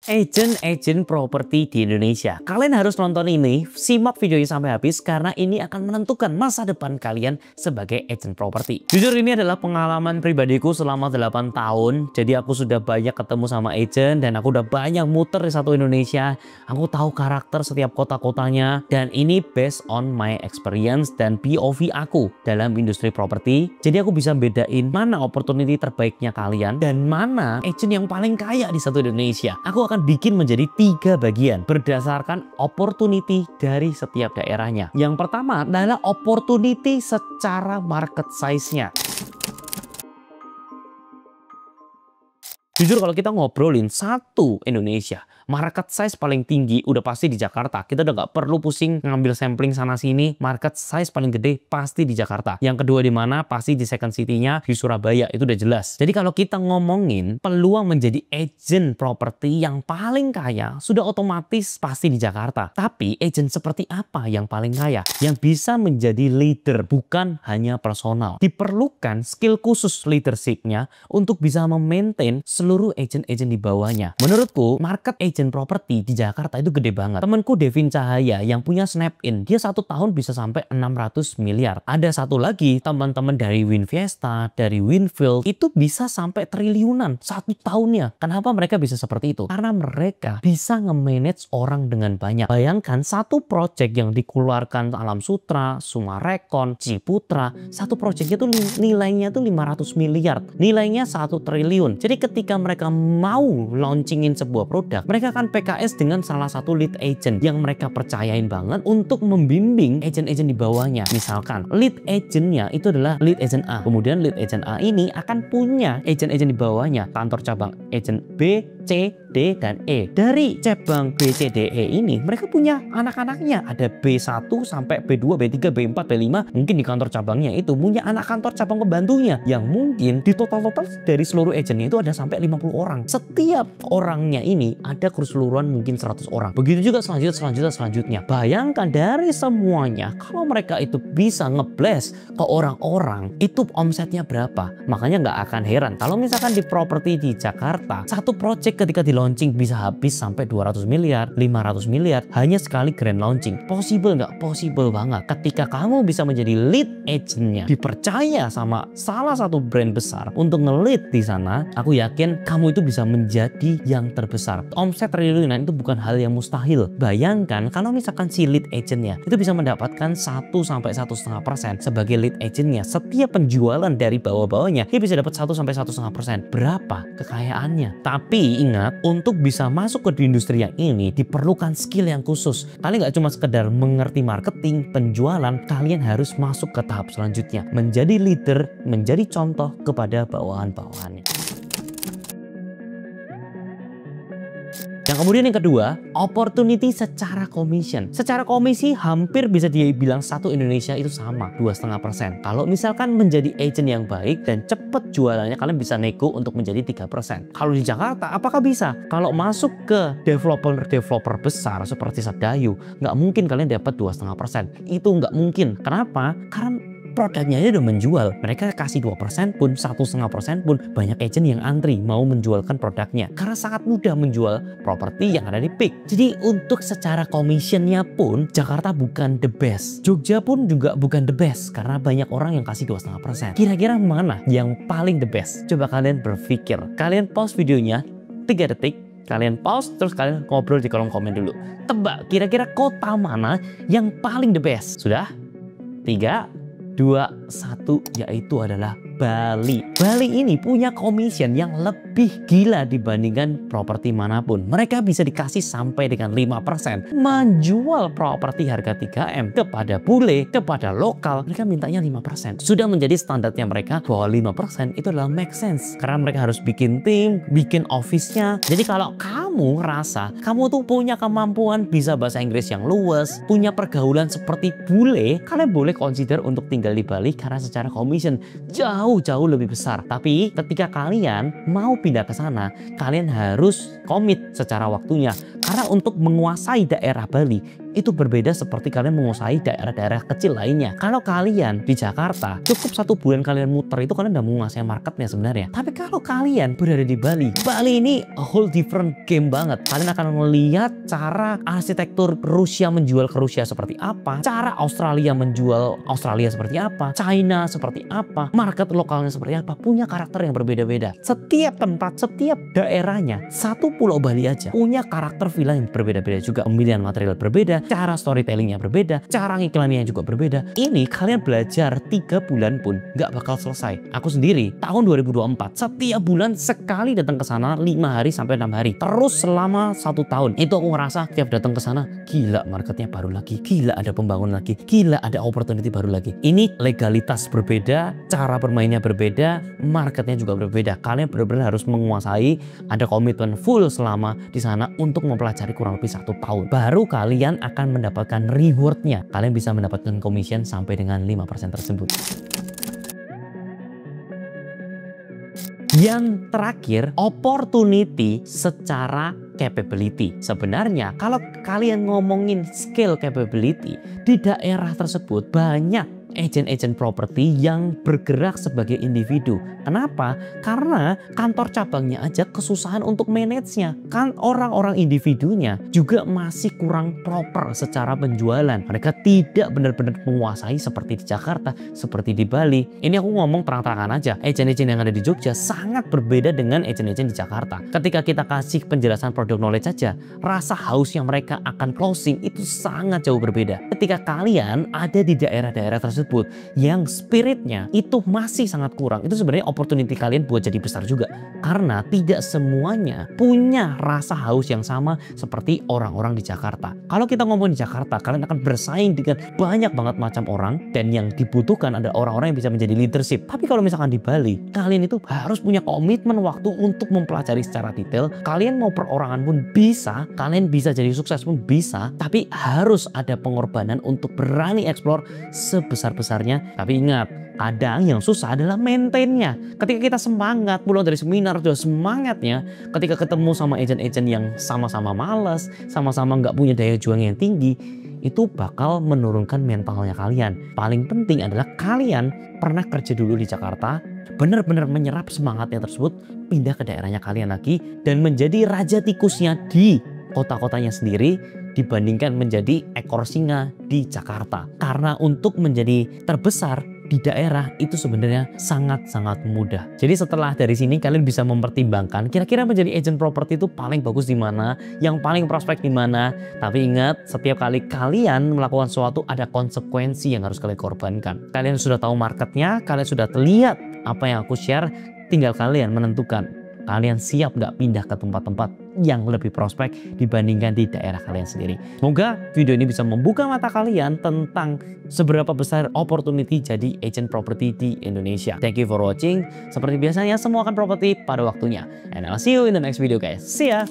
Agent properti di Indonesia. Kalian harus nonton ini, simak videonya sampai habis karena ini akan menentukan masa depan kalian sebagai agent properti. Jujur ini adalah pengalaman pribadiku selama 8 tahun. Jadi aku sudah banyak ketemu sama agent dan aku udah banyak muter di satu Indonesia. Aku tahu karakter setiap kota-kotanya dan ini based on my experience dan POV aku dalam industri properti. Jadi aku bisa bedain mana opportunity terbaiknya kalian dan mana agent yang paling kaya di satu Indonesia. Aku akan bikin menjadi 3 bagian berdasarkan opportunity dari setiap daerahnya. Yang pertama adalah opportunity secara market size-nya. Jujur kalau kita ngobrolin satu Indonesia, market size paling tinggi udah pasti di Jakarta. Kita udah nggak perlu pusing ngambil sampling sana sini. Market size paling gede pasti di Jakarta. Yang kedua di mana? Pasti di second city-nya di Surabaya. Itu udah jelas. Jadi kalau kita ngomongin peluang menjadi agent properti yang paling kaya, sudah otomatis pasti di Jakarta. Tapi agent seperti apa yang paling kaya? Yang bisa menjadi leader, bukan hanya personal. Diperlukan skill khusus leadership-nya untuk bisa memaintain seluruh agent-agent di bawahnya. Menurutku, market agent properti di Jakarta itu gede banget. Temenku Devin Cahaya yang punya Snap-in, dia 1 tahun bisa sampai 600 miliar. Ada satu lagi teman-teman dari Win Fiesta, dari Winfield, itu bisa sampai triliunan 1 tahunnya. Kenapa mereka bisa seperti itu? Karena mereka bisa nge-manage orang dengan banyak. Bayangkan satu project yang dikeluarkan Alam Sutra, Sumarekon, Ciputra, satu projectnya tuh nilainya tuh 500 miliar. Nilainya 1 triliun. Jadi ketika mereka mau launchingin sebuah produk, mereka akan PKS dengan salah satu lead agent yang mereka percayain banget untuk membimbing agent-agent di bawahnya. Misalkan lead agentnya itu adalah lead agent A, kemudian lead agent A ini akan punya agent-agent di bawahnya, kantor cabang agent B, C, D, dan E. Dari cabang B, C, D, E ini mereka punya anak-anaknya, ada B1 sampai B2, B3, B4, B5. Mungkin di kantor cabangnya itu punya anak kantor cabang pembantunya yang mungkin di total-total dari seluruh agentnya itu ada sampai 50 orang. Setiap orangnya ini ada keseluruhan mungkin 100 orang. Begitu juga selanjutnya. Bayangkan dari semuanya, kalau mereka itu bisa ngeblast ke orang-orang, itu omsetnya berapa? Makanya nggak akan heran kalau misalkan di properti di Jakarta, satu project ketika di launching bisa habis sampai 200 miliar, 500 miliar hanya sekali grand launching. Possible nggak? Possible banget. Ketika kamu bisa menjadi lead agentnya, dipercaya sama salah satu brand besar untuk nge-lead di sana, aku yakin kamu itu bisa menjadi yang terbesar. Omset triliunan itu bukan hal yang mustahil. Bayangkan kalau misalkan si lead agentnya itu bisa mendapatkan 1 sampai 1,5% sebagai lead agentnya. Setiap penjualan dari bawah-bawahnya dia bisa dapat 1 sampai 1,5%. Berapa kekayaannya? Tapi ingat, untuk bisa masuk ke industri yang ini diperlukan skill yang khusus. Kalian nggak cuma sekedar mengerti marketing, penjualan, kalian harus masuk ke tahap selanjutnya. Menjadi leader, menjadi contoh kepada bawahan-bawahannya. Yang kemudian yang kedua, opportunity secara commission. Secara komisi hampir bisa dibilang satu Indonesia itu sama, 2,5%. Kalau misalkan menjadi agent yang baik dan cepat jualannya, kalian bisa nego untuk menjadi 3%. Kalau di Jakarta, apakah bisa? Kalau masuk ke developer besar seperti Sadayu, nggak mungkin kalian dapat 2,5%. Itu nggak mungkin. Kenapa? Karena produknya aja udah menjual. Mereka kasih 2% pun, 1,5% pun banyak agent yang antri mau menjualkan produknya. Karena sangat mudah menjual properti yang ada di peak. Jadi untuk secara commissionnya pun Jakarta bukan the best. Jogja pun juga bukan the best karena banyak orang yang kasih 2,5%. Kira-kira mana yang paling the best? Coba kalian berpikir. Kalian pause videonya 3 detik. Kalian pause terus kalian ngobrol di kolom komen dulu. Tebak kira-kira kota mana yang paling the best? Sudah? 3, 2, 1, yaitu adalah Bali. Bali ini punya commission yang lebih gila dibandingkan properti manapun. Mereka bisa dikasih sampai dengan 5%. Menjual properti harga 3M kepada bule, kepada lokal, mereka mintanya 5%. Sudah menjadi standarnya mereka bahwa 5% itu adalah make sense. Karena mereka harus bikin tim, bikin office-nya. Jadi kalau kamu rasa kamu tuh punya kemampuan bisa bahasa Inggris yang luwes, punya pergaulan seperti bule, kalian boleh consider untuk tinggal di Bali karena secara commission jauh lebih besar. Tapi ketika kalian mau pindah ke sana, kalian harus komit secara waktunya. Karena untuk menguasai daerah Bali itu berbeda seperti kalian menguasai daerah-daerah kecil lainnya. Kalau kalian di Jakarta, cukup 1 bulan kalian muter itu kalian udah menguasai marketnya sebenarnya. Tapi kalau kalian berada di Bali, Bali ini a whole different game banget. Kalian akan melihat cara arsitektur Rusia menjual ke Rusia seperti apa, cara Australia menjual Australia seperti apa, China seperti apa, market lokalnya seperti apa, punya karakter yang berbeda-beda. Setiap tempat, setiap daerahnya, satu Pulau Bali aja punya karakter villa yang berbeda-beda juga. Pemilihan material berbeda, cara storytellingnya berbeda, cara ngiklannya juga berbeda. Ini kalian belajar 3 bulan pun nggak bakal selesai. Aku sendiri tahun 2024 setiap bulan sekali datang ke sana 5 hari sampai 6 hari. Terus selama 1 tahun. Itu aku ngerasa tiap datang ke sana, gila marketnya baru lagi, gila ada pembangunan lagi, gila ada opportunity baru lagi. Ini legalitas berbeda, cara bermainnya berbeda, marketnya juga berbeda. Kalian benar-benar harus menguasai, ada komitmen full selama di sana untuk mempelajari kurang lebih 1 tahun. Baru kalian akan mendapatkan rewardnya. Kalian bisa mendapatkan commission sampai dengan 5% tersebut. Yang terakhir, opportunity secara capability. Sebenarnya kalau kalian ngomongin skill capability, di daerah tersebut banyak agent-agent properti yang bergerak sebagai individu. Kenapa? Karena kantor cabangnya aja kesusahan untuk manage-nya. Kan orang-orang individunya juga masih kurang proper secara penjualan. Mereka tidak benar-benar menguasai seperti di Jakarta, seperti di Bali. Ini aku ngomong terang-terangan aja. Agent-agent yang ada di Jogja sangat berbeda dengan agent-agent di Jakarta. Ketika kita kasih penjelasan product knowledge saja, rasa hausnya mereka akan closing itu sangat jauh berbeda. Ketika kalian ada di daerah-daerah tersebut yang spiritnya itu masih sangat kurang, itu sebenarnya opportunity kalian buat jadi besar juga, karena tidak semuanya punya rasa haus yang sama seperti orang-orang di Jakarta. Kalau kita ngomong di Jakarta, kalian akan bersaing dengan banyak banget macam orang, dan yang dibutuhkan ada orang-orang yang bisa menjadi leadership. Tapi kalau misalkan di Bali, kalian itu harus punya komitmen waktu untuk mempelajari secara detail. Kalian mau perorangan pun bisa, kalian bisa jadi sukses pun bisa, tapi harus ada pengorbanan untuk berani explore sebesar-besarnya. Tapi ingat, kadang yang susah adalah maintainnya. Ketika kita semangat, pulang dari seminar udah semangatnya, ketika ketemu sama agent-agent yang sama-sama malas, sama-sama nggak punya daya juang yang tinggi, itu bakal menurunkan mentalnya kalian. Paling penting adalah kalian pernah kerja dulu di Jakarta, benar-benar menyerap semangatnya tersebut, pindah ke daerahnya kalian lagi, dan menjadi raja tikusnya di kota-kotanya sendiri, dibandingkan menjadi ekor singa di Jakarta. Karena untuk menjadi terbesar di daerah itu sebenarnya sangat-sangat mudah. Jadi setelah dari sini kalian bisa mempertimbangkan kira-kira menjadi agent properti itu paling bagus di mana, yang paling prospek di mana. Tapi ingat, setiap kali kalian melakukan sesuatu ada konsekuensi yang harus kalian korbankan. Kalian sudah tahu marketnya, kalian sudah lihat apa yang aku share, tinggal kalian menentukan kalian siap nggak pindah ke tempat-tempat yang lebih prospek dibandingkan di daerah kalian sendiri. Semoga video ini bisa membuka mata kalian tentang seberapa besar opportunity jadi agent property di Indonesia. Thank you for watching. Seperti biasanya semua akan properti pada waktunya. And I'll see you in the next video guys. See ya!